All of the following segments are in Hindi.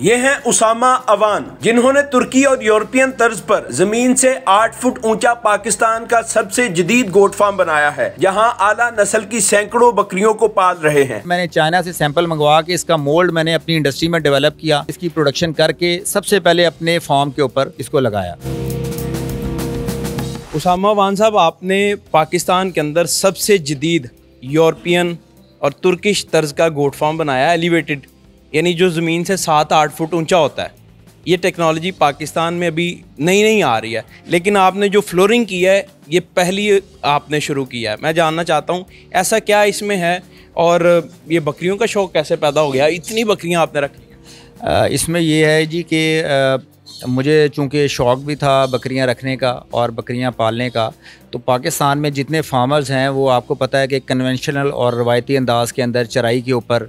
ये हैं उसामा अवान, जिन्होंने तुर्की और यूरोपियन तर्ज पर जमीन से 8 फुट ऊंचा पाकिस्तान का सबसे जदीद गोट फार्म बनाया है, जहां आला नस्ल की सैकड़ों बकरियों को पाल रहे हैं। मैंने चाइना से सैंपल मंगवा के इसका मोल्ड मैंने अपनी इंडस्ट्री में डेवलप किया, इसकी प्रोडक्शन करके सबसे पहले अपने फार्म के ऊपर इसको लगाया। उसामा अवान साहब, आपने पाकिस्तान के अंदर सबसे जदीद यूरोपियन और तुर्किश तर्ज का गोट फार्म बनाया, एलिवेटेड, यानी जो ज़मीन से 7-8 फुट ऊंचा होता है। ये टेक्नोलॉजी पाकिस्तान में अभी नई आ रही है, लेकिन आपने जो फ्लोरिंग की है ये पहली आपने शुरू किया है। मैं जानना चाहता हूँ ऐसा क्या इसमें है और ये बकरियों का शौक़ कैसे पैदा हो गया, इतनी बकरियाँ आपने रखी हैं? इसमें ये है जी कि मुझे चूँकि शौक़ भी था बकरियां रखने का और बकरियां पालने का, तो पाकिस्तान में जितने फार्मर्स हैं वो आपको पता है कि कन्वेंशनल और रवायती अंदाज़ के अंदर चराई के ऊपर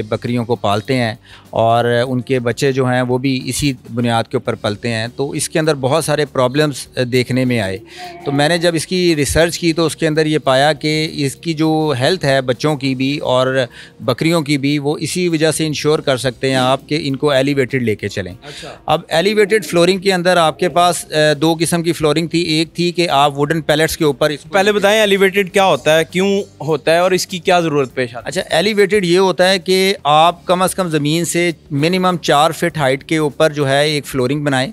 बकरियों को पालते हैं और उनके बच्चे जो हैं वो भी इसी बुनियाद के ऊपर पलते हैं। तो इसके अंदर बहुत सारे प्रॉब्लम्स देखने में आए। तो मैंने जब इसकी रिसर्च की तो उसके अंदर ये पाया कि इसकी जो हेल्थ है बच्चों की भी और बकरियों की भी, वो इसी वजह से इंश्योर कर सकते हैं आप कि इनको एलिवेटेड लेके चलें। अच्छा। अब एलिवेटेड फ्लोरिंग के अंदर आपके पास 2 किस्म की फ्लोरिंग थी। एक थी कि आप वुडन पैलेट्स के ऊपर, पहले बताएं एलिवेटेड क्या होता है, क्यों होता है और इसकी क्या ज़रूरत पेश आती है? अच्छा, एलिवेटेड ये होता है कि आप कम से कम ज़मीन से मिनिमम 4 फीट हाइट के ऊपर जो है एक फ्लोरिंग बनाएं,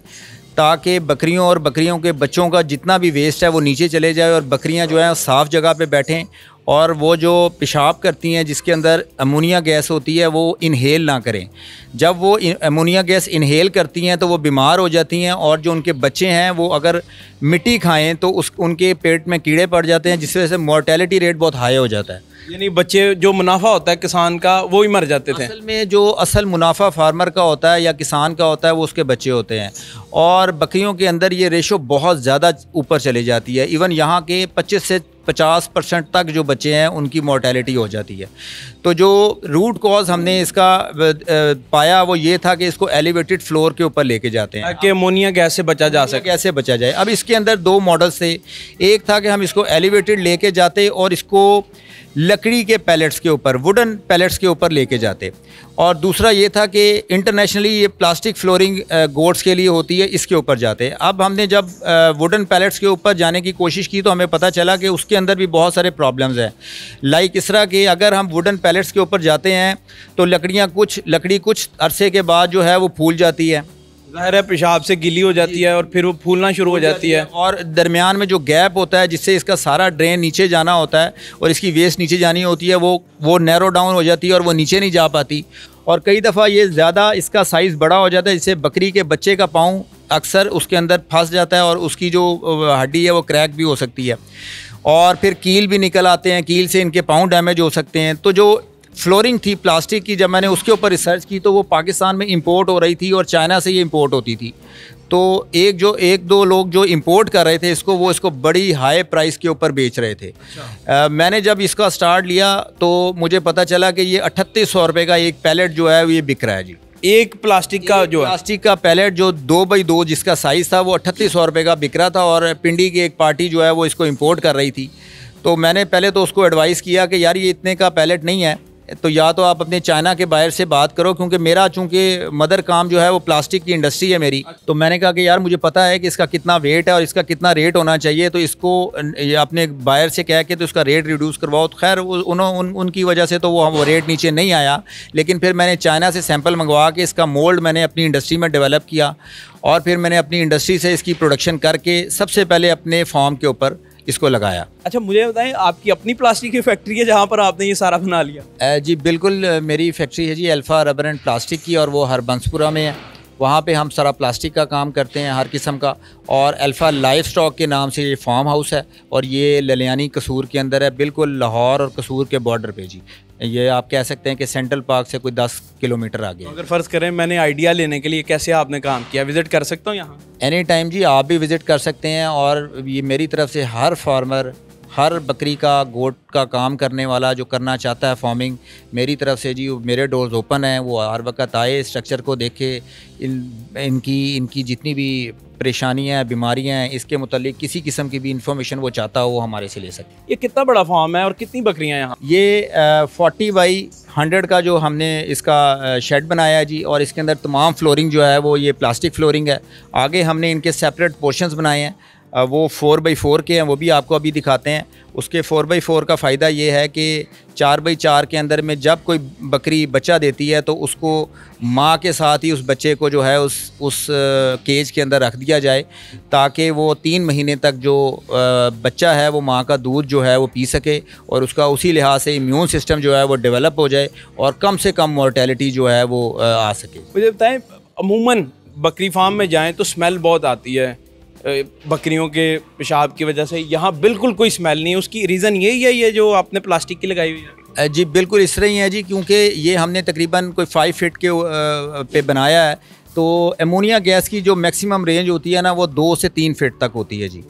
ताकि बकरियों और बकरियों के बच्चों का जितना भी वेस्ट है वो नीचे चले जाए और बकरियां जो है साफ़ जगह पे बैठें और वो जो पेशाब करती हैं जिसके अंदर अमोनिया गैस होती है वो इनहेल ना करें। जब वो अमोनिया गैस इनहेल करती हैं तो वो बीमार हो जाती हैं और जो उनके बच्चे हैं वो अगर मिट्टी खाएं तो उनके पेट में कीड़े पड़ जाते हैं, जिसकी वजह से मोर्टेलिटी रेट बहुत हाई हो जाता है। यानी बच्चे, जो मुनाफा होता है किसान का, वो ही मर जाते थे। असल में जो असल मुनाफा फार्मर का होता है या किसान का होता है वो उसके बच्चे होते हैं, और बकरियों के अंदर ये रेशो बहुत ज़्यादा ऊपर चली जाती है। इवन यहाँ के 25 से 50% तक जो बच्चे हैं उनकी मोर्टेलिटी हो जाती है। तो जो रूट कॉज हमने इसका पाया वो ये था कि इसको एलिवेटेड फ्लोर के ऊपर लेके जाते हैं ताकि अमोनिया गैस से बचा जा सके। कैसे बचा जाए? अब इसके अंदर 2 मॉडल्स थे। एक था कि हम इसको एलिवेटेड लेके जाते और इसको लकड़ी के पैलेट्स के ऊपर, वुडन पैलेट्स के ऊपर लेके जाते, और दूसरा ये था कि इंटरनेशनली ये प्लास्टिक फ्लोरिंग गोट्स के लिए होती है, इसके ऊपर जाते। अब हमने जब वुडन पैलेट्स के ऊपर जाने की कोशिश की तो हमें पता चला कि उसके अंदर भी बहुत सारे प्रॉब्लम्स हैं। लाइक इस तरह के अगर हम वुडन पैलेट्स के ऊपर जाते हैं तो लकड़ी कुछ अरसे के बाद जो है वो फूल जाती है, ज़ाहिर है पेशाब से गीली हो जाती है और फिर वो फूलना शुरू हो जाती है, और दरमियान में जो गैप होता है जिससे इसका सारा ड्रेन नीचे जाना होता है और इसकी वेस्ट नीचे जानी होती है वो नैरो डाउन हो जाती है और वो नीचे नहीं जा पाती। और कई दफ़ा ये ज़्यादा इसका साइज़ बड़ा हो जाता है, जिससे बकरी के बच्चे का पाँव अक्सर उसके अंदर फंस जाता है और उसकी जो हड्डी है वो क्रैक भी हो सकती है, और फिर कील भी निकल आते हैं, कील से इनके पाँव डैमेज हो सकते हैं। तो जो फ्लोरिंग थी प्लास्टिक की, जब मैंने उसके ऊपर रिसर्च की तो वो पाकिस्तान में इंपोर्ट हो रही थी और चाइना से ये इंपोर्ट होती थी। तो एक दो लोग जो इंपोर्ट कर रहे थे वो इसको बड़ी हाई प्राइस के ऊपर बेच रहे थे। अच्छा। मैंने जब इसका स्टार्ट लिया तो मुझे पता चला कि ये 3800 रुपये का एक पैलेट जो है ये बिक रहा है जी। एक प्लास्टिक का पैलेट जो 2x2 जिसका साइज़ था वो 3800 रुपये का बिक रहा था, और पिंडी की एक पार्टी जो है वो इसको इंपोर्ट कर रही थी। तो मैंने पहले तो उसको एडवाइस किया कि यार ये इतने का पैलेट नहीं है, तो या तो आप अपने चाइना के बायर से बात करो, क्योंकि मेरा चूंकि मदर काम जो है वो प्लास्टिक की इंडस्ट्री है मेरी। तो मैंने कहा कि यार मुझे पता है कि इसका कितना वेट है और इसका कितना रेट होना चाहिए, तो इसको अपने बायर से कह के तो इसका रेट रिड्यूस करवाओ। तो खैर उनकी वजह से तो वो रेट नीचे नहीं आया, लेकिन फिर मैंने चाइना से सैंपल मंगवा के इसका मोल्ड मैंने अपनी इंडस्ट्री में डेवलप किया और फिर मैंने अपनी इंडस्ट्री से इसकी प्रोडक्शन करके सबसे पहले अपने फार्म के ऊपर इसको लगाया। अच्छा, मुझे बताएं, आपकी अपनी प्लास्टिक की फैक्ट्री है जहाँ पर आपने ये सारा बना लिया? जी बिल्कुल, मेरी फैक्ट्री है जी अल्फ़ा रबर एंड प्लास्टिक की, और वो हरबंसपुरा में है। वहाँ पे हम सारा प्लास्टिक का काम करते हैं हर किस्म का, और अल्फ़ा लाइफ स्टॉक के नाम से ये फार्म हाउस है, और ये ललियानी कसूर के अंदर है, बिल्कुल लाहौर और कसूर के बॉर्डर पे जी। ये आप कह सकते हैं कि सेंट्रल पार्क से कोई 10 किलोमीटर आगे। अगर फ़र्ज़ करें मैंने आइडिया लेने के लिए कैसे आपने काम किया, विज़िट कर सकता हूँ यहाँ? एनी टाइम जी, आप भी विज़िट कर सकते हैं, और ये मेरी तरफ से हर फार्मर हर बकरी का गोट का काम करने वाला जो करना चाहता है फार्मिंग, मेरी तरफ से जी मेरे डोर्स ओपन हैं। वो हर वक्त आए, स्ट्रक्चर को देखे, इनकी जितनी भी परेशानियाँ बीमारियाँ हैं इसके मुतालिक किसी किस्म की भी इंफॉर्मेशन वो चाहता हो वो हमारे से ले सके। ये कितना बड़ा फार्म है और कितनी बकरियां हैं यहाँ? ये 40 बाई 100 का जो हमने इसका शेड बनाया है जी, और इसके अंदर तमाम फ्लोरिंग जो है वो ये प्लास्टिक फ्लोरिंग है। आगे हमने इनके सेपरेट पोर्शंस बनाए हैं, वो 4x4 के हैं, वो भी आपको अभी दिखाते हैं। उसके 4x4 का फ़ायदा ये है कि 4x4 के अंदर में जब कोई बकरी बच्चा देती है तो उसको माँ के साथ ही उस बच्चे को जो है उस केज के अंदर रख दिया जाए, ताकि वो 3 महीने तक जो बच्चा है वो माँ का दूध जो है वो पी सके और उसका उसी लिहाज से इम्यून सिस्टम जो है वो डेवलप हो जाए और कम से कम मोर्टेलिटी जो है वो आ सके। मुझे बताएं, अमूमन बकरी फार्म में जाएँ तो स्मेल बहुत आती है बकरियों के पेशाब की वजह से। यहाँ बिल्कुल कोई स्मेल नहीं है, उसकी रीज़न यही है ये जो आपने प्लास्टिक की लगाई हुई है? जी बिल्कुल इस तरह ही है जी, क्योंकि ये हमने तकरीबन कोई 5 फीट के पे बनाया है, तो एमोनिया गैस की जो मैक्सिमम रेंज होती है ना वो 2 से 3 फीट तक होती है जी।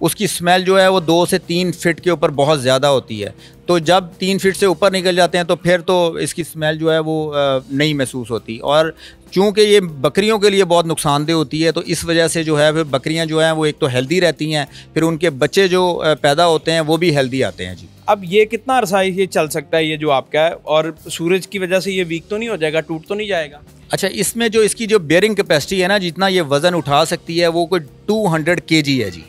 उसकी स्मेल जो है वो 2 से 3 फीट के ऊपर बहुत ज़्यादा होती है, तो जब 3 फीट से ऊपर निकल जाते हैं तो फिर तो इसकी स्मेल जो है वो नहीं महसूस होती। और चूँकि ये बकरियों के लिए बहुत नुकसानदेह होती है तो इस वजह से जो है फिर बकरियां जो हैं वो एक तो हेल्दी रहती हैं, फिर उनके बच्चे जो पैदा होते हैं वो भी हेल्दी आते हैं जी। अब ये कितना अरसा ये चल सकता है ये जो आपका है, और सूरज की वजह से ये वीक तो नहीं हो जाएगा, टूट तो नहीं जाएगा? अच्छा, इसमें जो इसकी जो बेयरिंग कैपेसिटी है ना, जितना ये वज़न उठा सकती है वो कोई 200 kg है जी।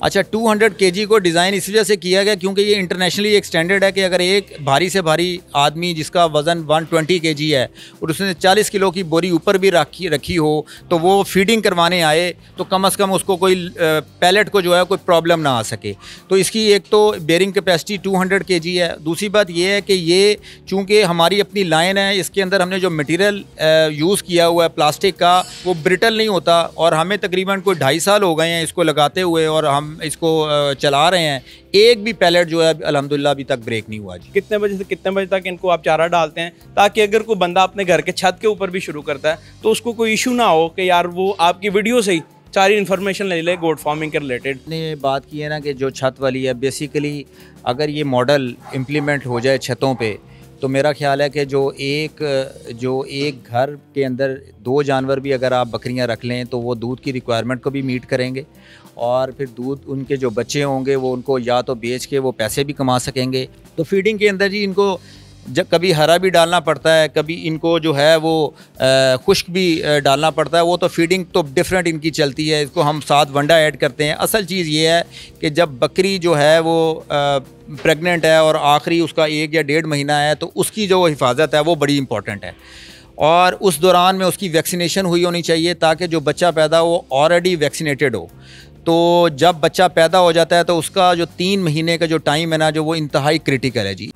अच्छा, 200 kg को डिज़ाइन इस वजह से किया गया क्योंकि ये इंटरनेशनली एक स्टैंडर्ड है कि अगर एक भारी से भारी आदमी जिसका वज़न 120 kg है और उसने 40 किलो की बोरी ऊपर भी रखी हो तो वो फीडिंग करवाने आए तो कम से कम उसको कोई पैलेट को जो है कोई प्रॉब्लम ना आ सके। तो इसकी एक तो बेयरिंग कैपेसिटी 200 kg है। दूसरी बात ये है कि ये चूँकि हमारी अपनी लाइन है, इसके अंदर हमने जो मटीरियल यूज़ किया हुआ है प्लास्टिक का वो ब्रिटल नहीं होता, और हमें तकरीबन कोई 2.5 साल हो गए हैं इसको लगाते हुए और हम इसको चला रहे हैं। एक भी पैलेट जो है अल्हम्दुलिल्लाह अभी तक ब्रेक नहीं हुआ जी। कितने बजे से कितने बजे तक इनको आप चारा डालते हैं, ताकि अगर कोई बंदा अपने घर के छत के ऊपर भी शुरू करता है तो उसको कोई इशू ना हो कि यार वो आपकी वीडियो से ही सारी इन्फॉर्मेशन ले ले गोट फार्मिंग के रिलेटेड? ने बात की है ना कि जो छत वाली है, बेसिकली अगर ये मॉडल इम्प्लीमेंट हो जाए छतों पे तो मेरा ख्याल है कि जो एक घर के अंदर 2 जानवर भी अगर आप बकरियां रख लें तो वो दूध की रिक्वायरमेंट को भी मीट करेंगे, और फिर दूध उनके जो बच्चे होंगे वो उनको या तो बेच के वो पैसे भी कमा सकेंगे। तो फीडिंग के अंदर जी इनको जब कभी हरा भी डालना पड़ता है, कभी इनको जो है वो खुश्क भी डालना पड़ता है। वो तो फीडिंग तो डिफरेंट इनकी चलती है, इसको हम साथ वंडा ऐड करते हैं। असल चीज़ ये है कि जब बकरी जो है वो प्रेग्नेंट है और आखिरी उसका 1 या 1.5 महीना है तो उसकी जो हिफाजत है वो बड़ी इंपॉर्टेंट है, और उस दौरान में उसकी वैक्सीनेशन हुई होनी चाहिए ताकि जो बच्चा पैदा हो ऑलरेडी वैक्सीनेटेड हो। तो जब बच्चा पैदा हो जाता है तो उसका जो 3 महीने का जो टाइम है ना जो वो इंतहाई क्रिटिकल है जी।